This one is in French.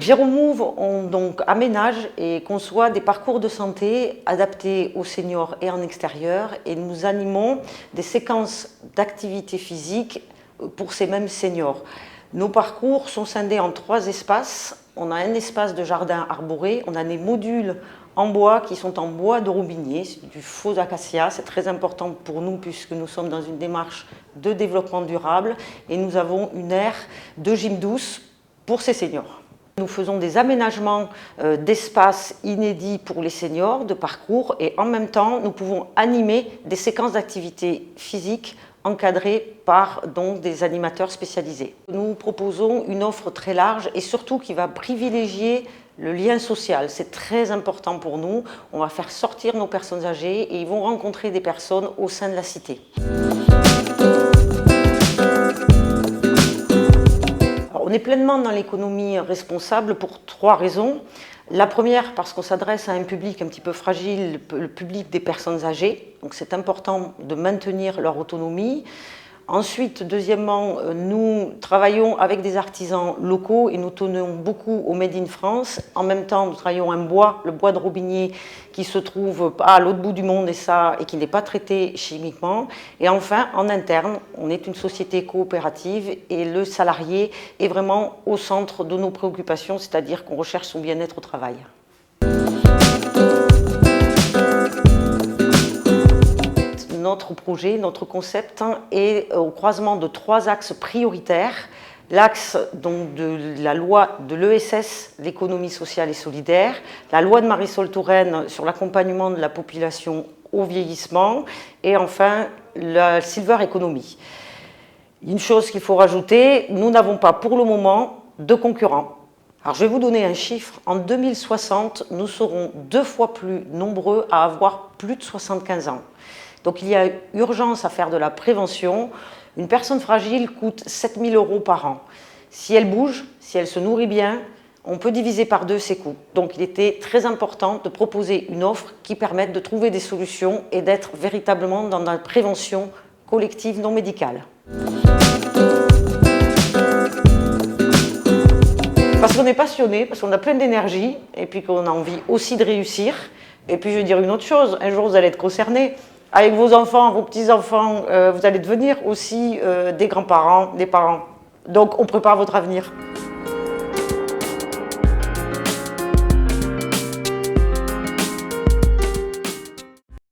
Giromove, on donc aménage et conçoit des parcours de santé adaptés aux seniors et en extérieur, et nous animons des séquences d'activité physique pour ces mêmes seniors. Nos parcours sont scindés en 3 espaces. On a un espace de jardin arboré, on a des modules en bois qui sont en bois de robinier, du faux acacia. C'est très important pour nous puisque nous sommes dans une démarche de développement durable, et nous avons une aire de gym douce pour ces seniors. Nous faisons des aménagements d'espaces inédits pour les seniors, de parcours, et en même temps nous pouvons animer des séquences d'activité physique encadrées par donc des animateurs spécialisés. Nous proposons une offre très large et surtout qui va privilégier le lien social. C'est très important pour nous. On va faire sortir nos personnes âgées et ils vont rencontrer des personnes au sein de la cité. Alors, on est pleinement dans l'économie responsable pour 3 raisons. La première, parce qu'on s'adresse à un public un petit peu fragile, le public des personnes âgées. Donc c'est important de maintenir leur autonomie. Ensuite, deuxièmement, nous travaillons avec des artisans locaux et nous tenons beaucoup au Made in France. En même temps, nous travaillons un bois, le bois de robinier, qui se trouve à l'autre bout du monde et qui n'est pas traité chimiquement. Et enfin, en interne, on est une société coopérative et le salarié est vraiment au centre de nos préoccupations, c'est-à-dire qu'on recherche son bien-être au travail. Notre projet, notre concept est au croisement de 3 axes prioritaires. L'axe donc de la loi de l'ESS, l'économie sociale et solidaire, la loi de Marisol Touraine sur l'accompagnement de la population au vieillissement, et enfin la Silver Economy. Une chose qu'il faut rajouter, nous n'avons pas pour le moment de concurrents. Alors je vais vous donner un chiffre, en 2060, nous serons 2 fois plus nombreux à avoir plus de 75 ans. Donc il y a urgence à faire de la prévention. Une personne fragile coûte 7 000 € par an. Si elle bouge, si elle se nourrit bien, on peut diviser par 2 ses coûts. Donc il était très important de proposer une offre qui permette de trouver des solutions et d'être véritablement dans la prévention collective non médicale. Parce qu'on est passionné, parce qu'on a plein d'énergie et puis qu'on a envie aussi de réussir. Et puis je vais dire une autre chose, un jour vous allez être concernés. Avec vos enfants, vos petits-enfants, vous allez devenir aussi des grands-parents, des parents. Donc on prépare votre avenir.